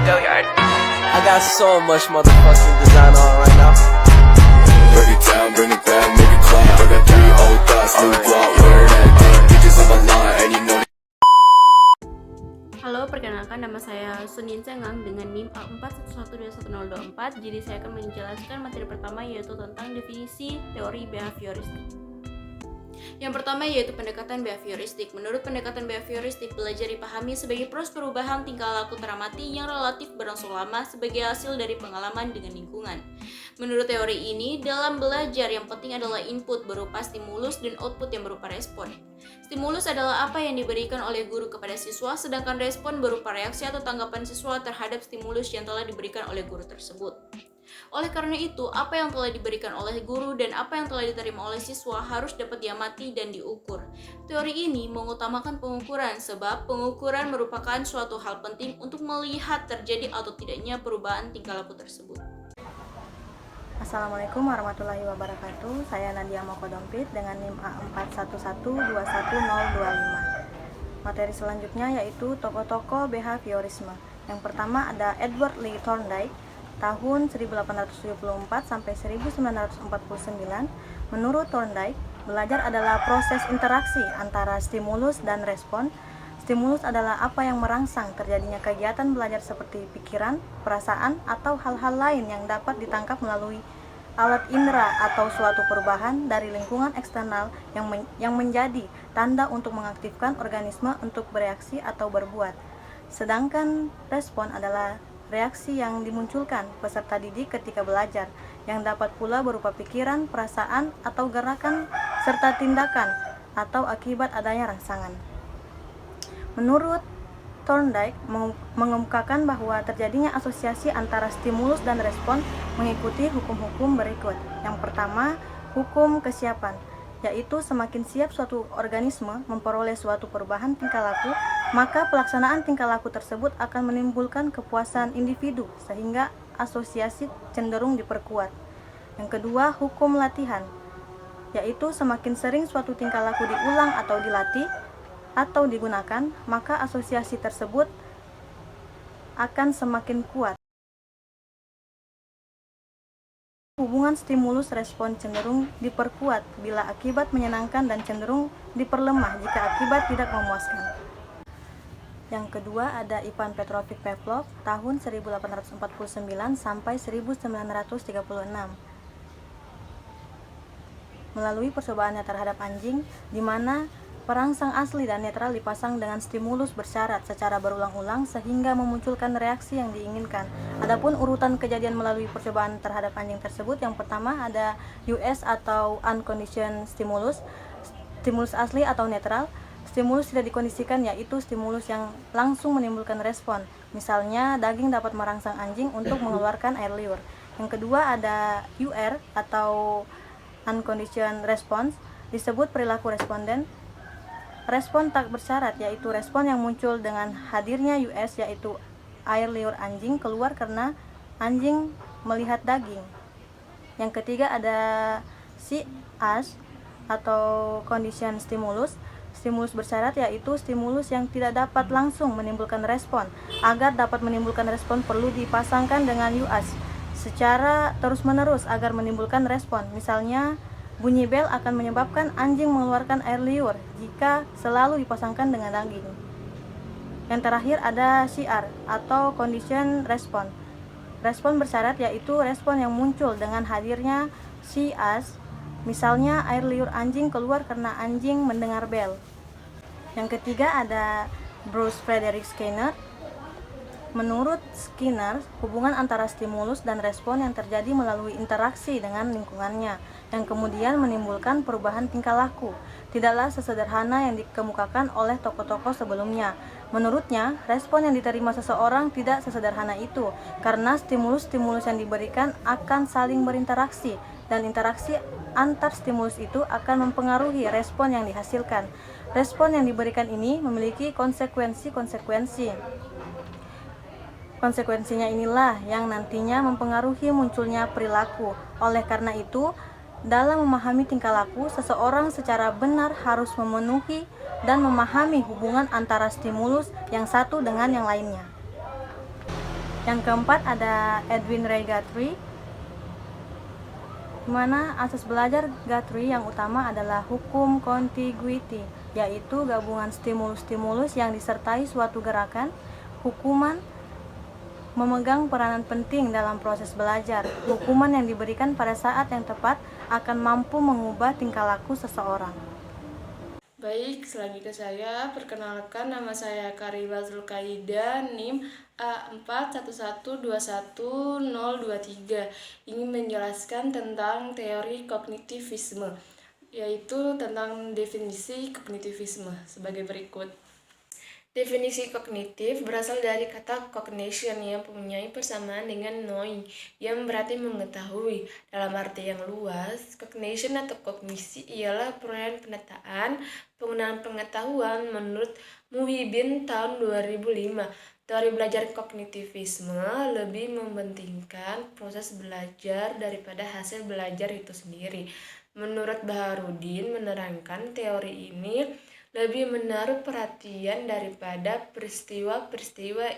I got so much motherfucking design on right now. Break it down, bring it back, make it clap. I got 3 old thoughts, new block, where that dick. Bitches on my line, and you know. Halo, perkenalkan nama saya Sunin Sengang dengan NIM A41121024. Jadi saya akan menjelaskan materi pertama yaitu tentang definisi teori behavioristik. Yang pertama yaitu pendekatan behavioristik. Menurut pendekatan behavioristik, belajar dipahami sebagai proses perubahan tingkah laku teramati yang relatif berlangsung lama sebagai hasil dari pengalaman dengan lingkungan. Menurut teori ini, dalam belajar yang penting adalah input berupa stimulus dan output yang berupa respon. Stimulus adalah apa yang diberikan oleh guru kepada siswa, sedangkan respon berupa reaksi atau tanggapan siswa terhadap stimulus yang telah diberikan oleh guru tersebut. Oleh karena itu, apa yang telah diberikan oleh guru dan apa yang telah diterima oleh siswa harus dapat diamati dan diukur. Teori ini mengutamakan pengukuran sebab pengukuran merupakan suatu hal penting untuk melihat terjadi atau tidaknya perubahan tingkah laku tersebut. Assalamualaikum warahmatullahi wabarakatuh. Saya Nadia Mokodompit dengan NIM A41121025. Materi selanjutnya yaitu tokoh-tokoh behaviorisme. Yang pertama ada Edward Lee Thorndike tahun 1874 sampai 1949. Menurut Thorndike, belajar adalah proses interaksi antara stimulus dan respon. Stimulus adalah apa yang merangsang terjadinya kegiatan belajar seperti pikiran, perasaan, atau hal-hal lain yang dapat ditangkap melalui alat indera atau suatu perubahan dari lingkungan eksternal yang menjadi tanda untuk mengaktifkan organisme untuk bereaksi atau berbuat. Sedangkan respon adalah reaksi yang dimunculkan peserta didik ketika belajar, yang dapat pula berupa pikiran, perasaan, atau gerakan, serta tindakan, atau akibat adanya rangsangan. Menurut Thorndike, mengemukakan bahwa terjadinya asosiasi antara stimulus dan respon mengikuti hukum-hukum berikut. Yang pertama, hukum kesiapan, yaitu semakin siap suatu organisme memperoleh suatu perubahan tingkah laku, maka pelaksanaan tingkah laku tersebut akan menimbulkan kepuasan individu sehingga asosiasi cenderung diperkuat. Yang kedua, hukum latihan, yaitu semakin sering suatu tingkah laku diulang atau dilatih atau digunakan, maka asosiasi tersebut akan semakin kuat. Hubungan stimulus respon cenderung diperkuat bila akibat menyenangkan dan cenderung diperlemah jika akibat tidak memuaskan. Yang kedua ada Ivan Petrovich Pavlov tahun 1849 sampai 1936. Melalui percobaannya terhadap anjing, di mana perangsang asli dan netral dipasang dengan stimulus bersyarat secara berulang-ulang sehingga memunculkan reaksi yang diinginkan. Adapun urutan kejadian melalui percobaan terhadap anjing tersebut, yang pertama ada US atau unconditioned stimulus, stimulus asli atau netral. Stimulus tidak dikondisikan, yaitu stimulus yang langsung menimbulkan respon. Misalnya, daging dapat merangsang anjing untuk mengeluarkan air liur. Yang kedua ada UR atau unconditioned response, disebut perilaku responden. Respon tak bersyarat, yaitu respon yang muncul dengan hadirnya US, yaitu air liur anjing keluar karena anjing melihat daging. Yang ketiga ada CS atau condition stimulus. Stimulus bersyarat yaitu stimulus yang tidak dapat langsung menimbulkan respon. Agar dapat menimbulkan respon perlu dipasangkan dengan US secara terus-menerus agar menimbulkan respon. Misalnya, bunyi bel akan menyebabkan anjing mengeluarkan air liur jika selalu dipasangkan dengan daging. Yang terakhir ada CR atau condition response. Respon bersyarat yaitu respon yang muncul dengan hadirnya CS. Misalnya, air liur anjing keluar karena anjing mendengar bel. Yang ketiga ada Bruce Frederick Skinner. Menurut Skinner, hubungan antara stimulus dan respon yang terjadi melalui interaksi dengan lingkungannya, yang kemudian menimbulkan perubahan tingkah laku, tidaklah sesederhana yang dikemukakan oleh tokoh-tokoh sebelumnya. Menurutnya, respon yang diterima seseorang tidak sesederhana itu, karena stimulus-stimulus yang diberikan akan saling berinteraksi, dan interaksi antar stimulus itu akan mempengaruhi respon yang dihasilkan. Respon yang diberikan ini memiliki konsekuensi-konsekuensi. Konsekuensinya inilah yang nantinya mempengaruhi munculnya perilaku. Oleh karena itu, dalam memahami tingkah laku, seseorang secara benar harus memenuhi dan memahami hubungan antara stimulus yang satu dengan yang lainnya. Yang keempat ada Edwin Ray Guthrie, di mana asas belajar Guthrie yang utama adalah hukum contiguity, yaitu gabungan stimulus-stimulus yang disertai suatu gerakan. Hukuman memegang peranan penting dalam proses belajar. Hukuman yang diberikan pada saat yang tepat akan mampu mengubah tingkah laku seseorang. Baik, selanjutnya saya perkenalkan, nama saya Karima Zulkaida, NIM A41121023. Ingin menjelaskan tentang teori kognitivisme, yaitu tentang definisi kognitivisme sebagai berikut. Definisi kognitif berasal dari kata cognition yang mempunyai persamaan dengan knowing yang berarti mengetahui. Dalam arti yang luas, cognition atau kognisi ialah perolehan penataan penggunaan pengetahuan menurut Muhyiddin tahun 2005. Teori belajar kognitivisme lebih mementingkan proses belajar daripada hasil belajar itu sendiri. Menurut Baharudin menerangkan teori ini lebih menaruh perhatian daripada peristiwa-peristiwa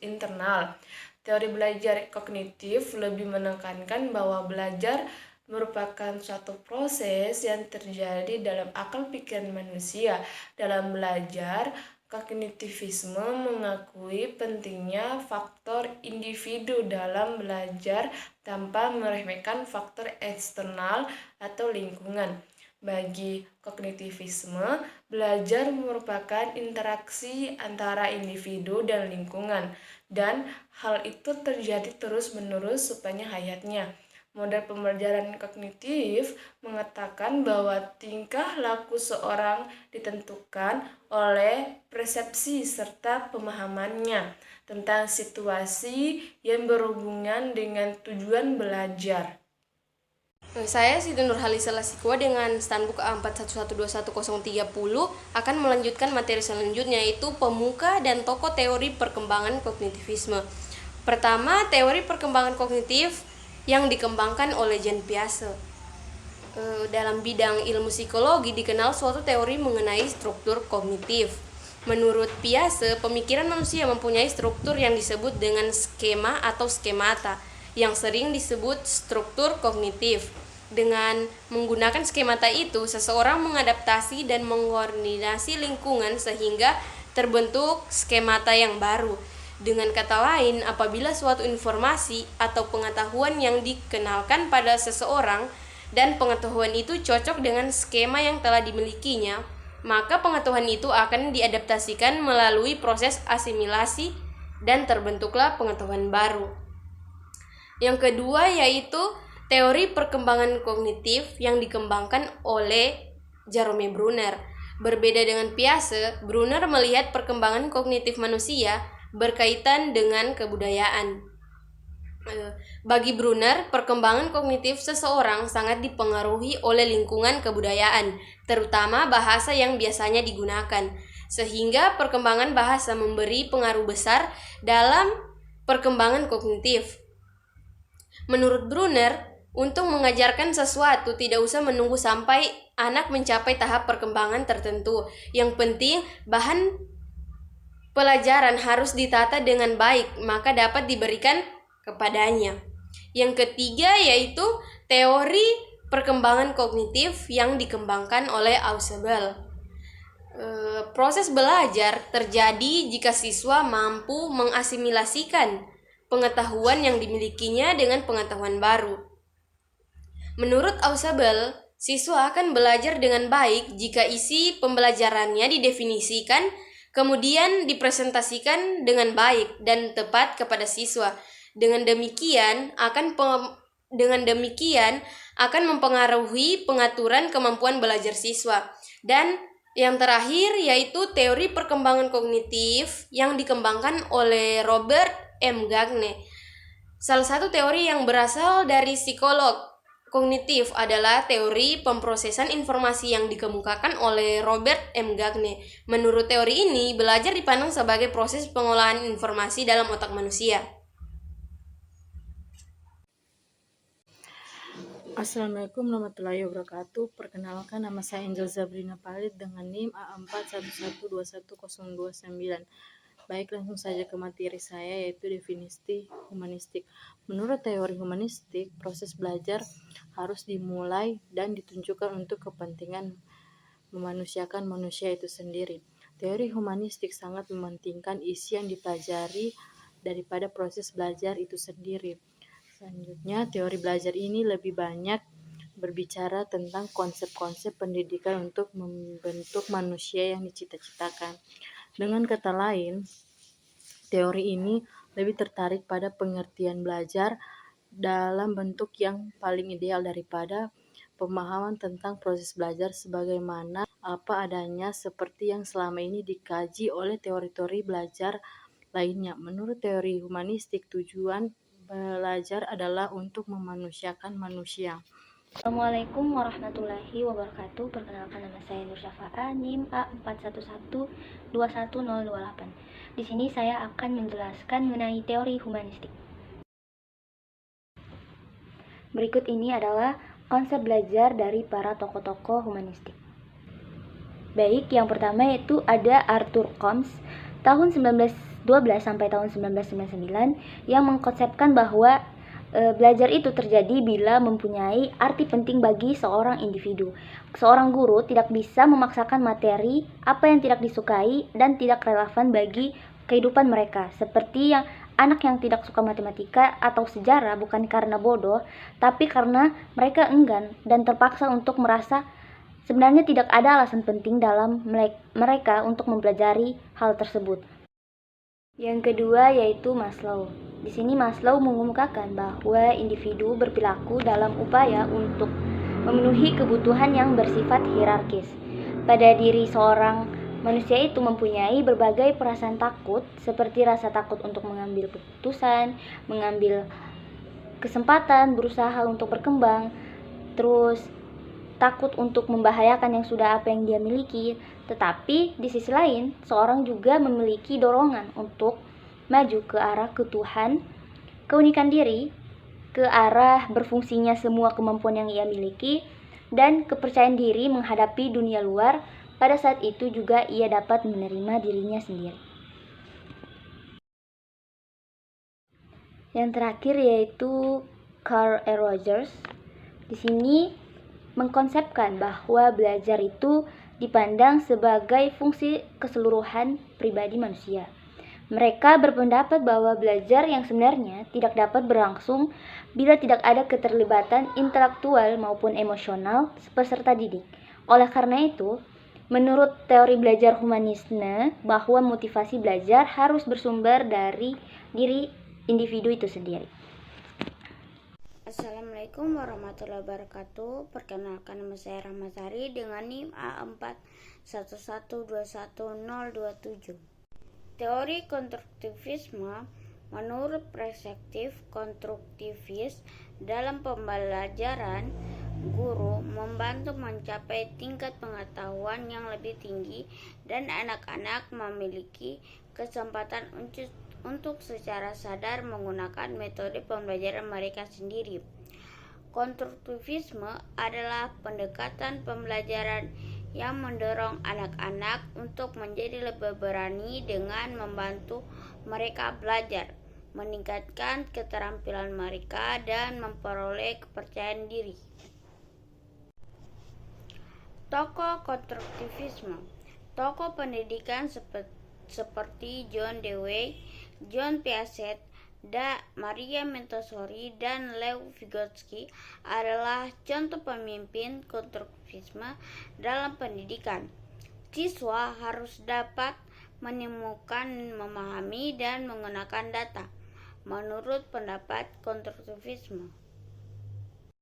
internal. Teori belajar kognitif lebih menekankan bahwa belajar merupakan suatu proses yang terjadi dalam akal pikiran manusia. Dalam belajar, kognitivisme mengakui pentingnya faktor individu dalam belajar tanpa meremehkan faktor eksternal atau lingkungan. Bagi kognitivisme, belajar merupakan interaksi antara individu dan lingkungan, dan hal itu terjadi terus-menerus sepanjang hayatnya. Model pembelajaran kognitif mengatakan bahwa tingkah laku seorang ditentukan oleh persepsi serta pemahamannya tentang situasi yang berhubungan dengan tujuan belajar. Saya Siti Nurhalisa Lasikwa dengan Standbook A41121030 akan melanjutkan materi selanjutnya, yaitu pemuka dan tokoh teori perkembangan kognitivisme. Pertama, teori perkembangan kognitif yang dikembangkan oleh Jean Piaget. Dalam bidang ilmu psikologi dikenal suatu teori mengenai struktur kognitif. Menurut Piaget, pemikiran manusia mempunyai struktur yang disebut dengan skema atau skemata, yang sering disebut struktur kognitif. Dengan menggunakan skemata itu, seseorang mengadaptasi dan mengkoordinasi lingkungan sehingga terbentuk skemata yang baru. Dengan kata lain, apabila suatu informasi atau pengetahuan yang dikenalkan pada seseorang dan pengetahuan itu cocok dengan skema yang telah dimilikinya, maka pengetahuan itu akan diadaptasikan melalui proses asimilasi dan terbentuklah pengetahuan baru. Yang kedua yaitu teori perkembangan kognitif yang dikembangkan oleh Jerome Bruner. Berbeda dengan Piaget, Bruner melihat perkembangan kognitif manusia berkaitan dengan kebudayaan. Bagi Bruner, perkembangan kognitif seseorang sangat dipengaruhi oleh lingkungan kebudayaan, terutama bahasa yang biasanya digunakan, sehingga perkembangan bahasa memberi pengaruh besar dalam perkembangan kognitif. Menurut Bruner, untuk mengajarkan sesuatu tidak usah menunggu sampai anak mencapai tahap perkembangan tertentu. Yang penting, bahan pelajaran harus ditata dengan baik, maka dapat diberikan kepadanya. Yang ketiga yaitu teori perkembangan kognitif yang dikembangkan oleh Ausubel. Proses belajar terjadi jika siswa mampu mengasimilasikan pengetahuan yang dimilikinya dengan pengetahuan baru. Menurut Ausubel, siswa akan belajar dengan baik jika isi pembelajarannya didefinisikan, kemudian dipresentasikan dengan baik dan tepat kepada siswa. Dengan demikian akan mempengaruhi pengaturan kemampuan belajar siswa. Dan yang terakhir yaitu teori perkembangan kognitif yang dikembangkan oleh Robert M. Gagne. Salah satu teori yang berasal dari psikolog kognitif adalah teori pemrosesan informasi yang dikemukakan oleh Robert M. Gagne. Menurut teori ini, belajar dipandang sebagai proses pengolahan informasi dalam otak manusia. Assalamualaikum warahmatullahi wabarakatuh. Perkenalkan, nama saya Angel Zabrina Palid dengan NIM A41121029. Baik, langsung saja ke materi saya, yaitu definisi humanistik. Menurut teori humanistik, proses belajar harus dimulai dan ditunjukkan untuk kepentingan memanusiakan manusia itu sendiri. Teori humanistik sangat mementingkan isi yang dipelajari daripada proses belajar itu sendiri. Selanjutnya, teori belajar ini lebih banyak berbicara tentang konsep-konsep pendidikan untuk membentuk manusia yang dicita-citakan. Dengan kata lain, teori ini lebih tertarik pada pengertian belajar dalam bentuk yang paling ideal daripada pemahaman tentang proses belajar sebagaimana apa adanya seperti yang selama ini dikaji oleh teori-teori belajar lainnya. Menurut teori humanistik, tujuan belajar adalah untuk memanusiakan manusia. Assalamualaikum warahmatullahi wabarakatuh. Perkenalkan, nama saya Nur Syafa'a, NIM A41121028. Di sini saya akan menjelaskan mengenai teori humanistik. Berikut ini adalah konsep belajar dari para tokoh-tokoh humanistik. Baik, yang pertama yaitu ada Arthur Combs tahun 1912 sampai tahun 1999 yang mengkonsepkan bahwa belajar itu terjadi bila mempunyai arti penting bagi seorang individu. Seorang guru tidak bisa memaksakan materi apa yang tidak disukai dan tidak relevan bagi kehidupan mereka. Seperti yang anak yang tidak suka matematika atau sejarah bukan karena bodoh, tapi karena mereka enggan dan terpaksa untuk merasa sebenarnya tidak ada alasan penting dalam mereka untuk mempelajari hal tersebut. Yang kedua yaitu Maslow. Di sini Maslow mengemukakan bahwa individu berperilaku dalam upaya untuk memenuhi kebutuhan yang bersifat hierarkis. Pada diri seorang manusia itu mempunyai berbagai perasaan takut, seperti rasa takut untuk mengambil keputusan, mengambil kesempatan, berusaha untuk berkembang, terus takut untuk membahayakan yang sudah apa yang dia miliki. Tetapi di sisi lain, seorang juga memiliki dorongan untuk maju ke arah ketuhan, keunikan diri, ke arah berfungsinya semua kemampuan yang ia miliki, dan kepercayaan diri menghadapi dunia luar. Pada saat itu juga ia dapat menerima dirinya sendiri. Yang terakhir yaitu Carl E. Rogers. Di sini mengkonsepkan bahwa belajar itu dipandang sebagai fungsi keseluruhan pribadi manusia. Mereka berpendapat bahwa belajar yang sebenarnya tidak dapat berlangsung bila tidak ada keterlibatan intelektual maupun emosional peserta didik. Oleh karena itu, menurut teori belajar humanisme, bahwa motivasi belajar harus bersumber dari diri individu itu sendiri. Assalamualaikum warahmatullahi wabarakatuh. Perkenalkan, nama saya Rahmasari dengan NIM A41121027. Teori konstruktivisme menurut perspektif konstruktivis dalam pembelajaran, guru membantu mencapai tingkat pengetahuan yang lebih tinggi dan anak-anak memiliki kesempatan untuk secara sadar menggunakan metode pembelajaran mereka sendiri. Konstruktivisme adalah pendekatan pembelajaran yang mendorong anak-anak untuk menjadi lebih berani dengan membantu mereka belajar, meningkatkan keterampilan mereka, dan memperoleh kepercayaan diri. Tokoh konstruktivisme. Tokoh pendidikan seperti John Dewey, John Piaget, Maria Montessori, dan Lew Vygotsky adalah contoh pemimpin konstruktivisme dalam pendidikan. Siswa harus dapat menemukan, memahami, dan menggunakan data menurut pendapat konstruktivisme.